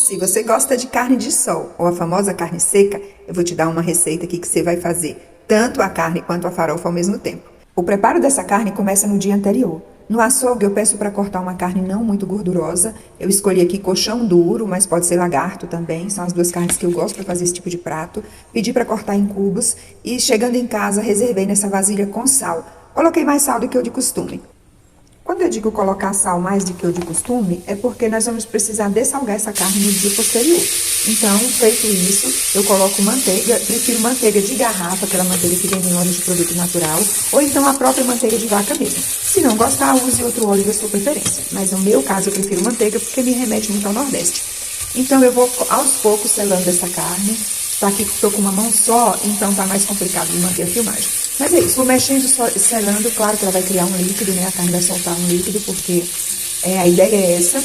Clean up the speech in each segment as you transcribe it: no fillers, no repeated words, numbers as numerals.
Se você gosta de carne de sol ou a famosa carne seca, eu vou te dar uma receita aqui que você vai fazer tanto a carne quanto a farofa ao mesmo tempo. O preparo dessa carne começa no dia anterior. No açougue eu peço para cortar uma carne não muito gordurosa. Eu escolhi aqui coxão duro, mas pode ser lagarto também. São as duas carnes que eu gosto para fazer esse tipo de prato. Pedi para cortar em cubos e chegando em casa reservei nessa vasilha com sal. Coloquei mais sal do que o de costume. Quando eu digo colocar sal mais do que o de costume, é porque nós vamos precisar dessalgar essa carne no dia posterior. Então, feito isso, eu coloco manteiga, prefiro manteiga de garrafa, aquela manteiga que vem em óleo de produto natural, ou então a própria manteiga de vaca mesmo. Se não gostar, use outro óleo da sua preferência. Mas no meu caso, eu prefiro manteiga porque me remete muito ao Nordeste. Então, eu vou aos poucos selando essa carne. Tá aqui que estou com uma mão só, então tá mais complicado de manter a filmagem. Mas é isso, vou mexendo, selando, claro que ela vai criar um líquido, né? A carne vai soltar um líquido, porque a ideia é essa.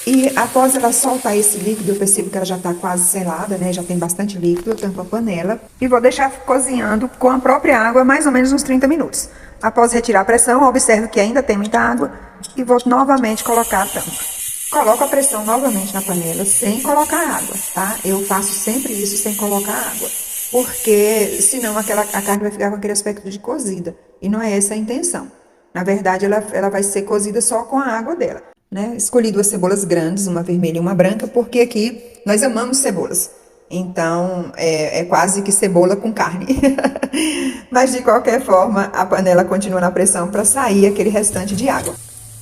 E após ela soltar esse líquido, eu percebo que ela já tá quase selada, né? Já tem bastante líquido, eu tampo a panela. E vou deixar cozinhando com a própria água mais ou menos uns 30 minutos. Após retirar a pressão, observo que ainda tem muita água e vou novamente colocar a tampa. Coloco a pressão novamente na panela, sem colocar água, tá? Eu faço sempre isso sem colocar água, porque senão a carne vai ficar com aquele aspecto de cozida, e não é essa a intenção. Na verdade, ela vai ser cozida só com a água dela, né? Escolhi duas cebolas grandes, uma vermelha e uma branca, porque aqui nós amamos cebolas. Então, é quase que cebola com carne. Mas, de qualquer forma, a panela continua na pressão para sair aquele restante de água.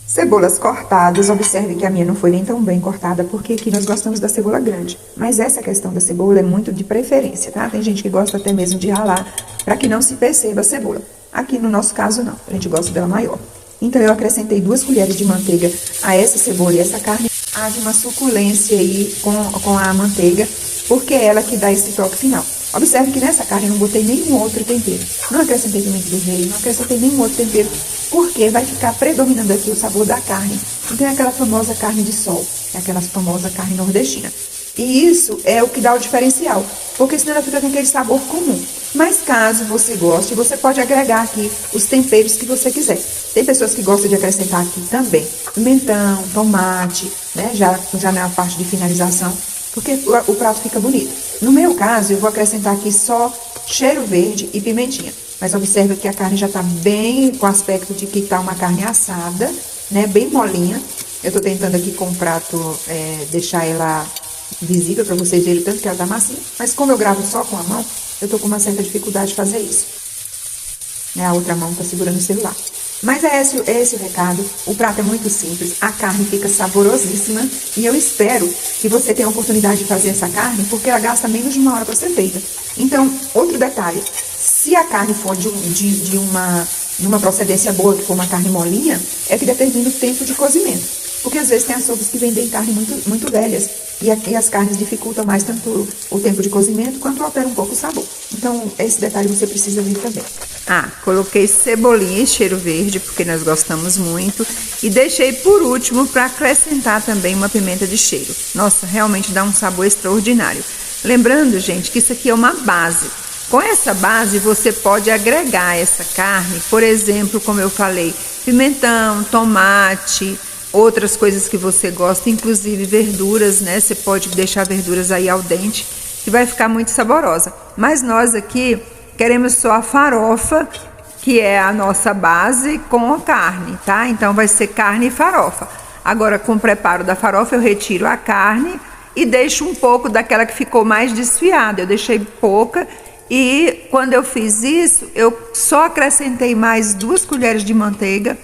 Cebolas cortadas, observe que a minha não foi nem tão bem cortada, porque aqui nós gostamos da cebola grande. Mas essa questão da cebola é muito de preferência, tá? Tem gente que gosta até mesmo de ralar, para que não se perceba a cebola. Aqui no nosso caso não, a gente gosta dela maior. Então eu acrescentei 2 colheres de manteiga a essa cebola e essa carne. Haja uma suculência aí com a manteiga, porque é ela que dá esse toque final. Observe que nessa carne eu não botei nenhum outro tempero. Não acrescentei pimenta do reino, não acrescentei nenhum outro tempero, porque vai ficar predominando aqui o sabor da carne. Então é aquela famosa carne de sol, é aquela famosa carne nordestina. E isso é o que dá o diferencial, porque senão ela fica com aquele sabor comum. Mas caso você goste, você pode agregar aqui os temperos que você quiser. Tem pessoas que gostam de acrescentar aqui também pimentão, tomate, né? Já na parte de finalização, porque o prato fica bonito. No meu caso, eu vou acrescentar aqui só cheiro verde e pimentinha. Mas observe que a carne já está bem com aspecto de que está uma carne assada, né? Bem molinha. Eu estou tentando aqui com o prato deixar ela visível para vocês verem tanto que ela está macia. Mas como eu gravo só com a mão, eu estou com uma certa dificuldade de fazer isso. Né? A outra mão está segurando o celular. Mas é esse o recado. O prato é muito simples, a carne fica saborosíssima e eu espero que você tenha a oportunidade de fazer essa carne, porque ela gasta menos de 1 hora para ser feita. Então, outro detalhe, se a carne for de uma procedência boa, que for uma carne molinha, é que determina o tempo de cozimento. Porque às vezes tem açougues que vendem carne muito, muito velhas e as carnes dificultam mais tanto o tempo de cozimento quanto alteram um pouco o sabor. Então, esse detalhe você precisa ver também. Coloquei cebolinha e cheiro verde, porque nós gostamos muito. E deixei por último para acrescentar também uma pimenta de cheiro. Nossa, realmente dá um sabor extraordinário. Lembrando, gente, que isso aqui é uma base. Com essa base, você pode agregar essa carne, por exemplo, como eu falei, pimentão, tomate, outras coisas que você gosta, inclusive verduras, né? Você pode deixar verduras aí al dente, que vai ficar muito saborosa. Mas nós aqui queremos só a farofa, que é a nossa base, com a carne, tá? Então vai ser carne e farofa. Agora, com o preparo da farofa, eu retiro a carne e deixo um pouco daquela que ficou mais desfiada. Eu deixei pouca e quando eu fiz isso, eu só acrescentei mais 2 colheres de manteiga,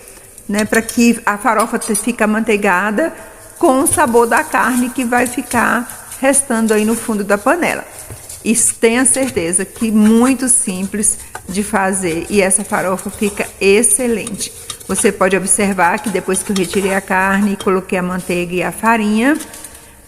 né, para que a farofa fique amanteigada com o sabor da carne que vai ficar restando aí no fundo da panela. E tenha certeza que muito simples de fazer e essa farofa fica excelente. Você pode observar que depois que eu retirei a carne, coloquei a manteiga e a farinha,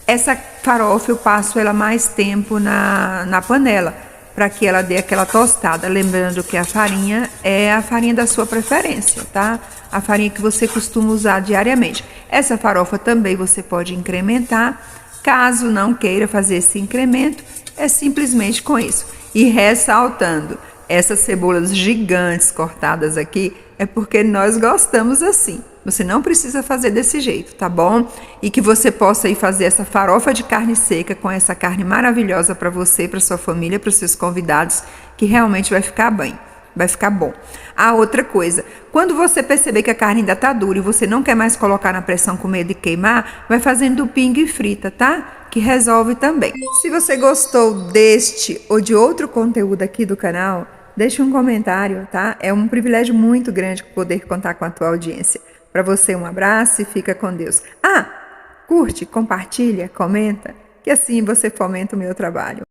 essa farofa eu passo ela mais tempo na panela, para que ela dê aquela tostada. Lembrando que a farinha é a farinha da sua preferência, tá? A farinha que você costuma usar diariamente. Essa farofa também você pode incrementar. Caso não queira fazer esse incremento, é simplesmente com isso. E ressaltando, essas cebolas gigantes cortadas aqui é porque nós gostamos assim. Você não precisa fazer desse jeito, tá bom? E que você possa ir fazer essa farofa de carne seca com essa carne maravilhosa para você, para sua família, para os seus convidados, que realmente vai ficar bem. Vai ficar bom. Outra coisa, quando você perceber que a carne ainda tá dura e você não quer mais colocar na pressão com medo de queimar, vai fazendo pinga e frita, tá? Que resolve também. Se você gostou deste ou de outro conteúdo aqui do canal, deixe um comentário, tá? É um privilégio muito grande poder contar com a tua audiência. Para você, um abraço e fica com Deus. Curte, compartilha, comenta, que assim você fomenta o meu trabalho.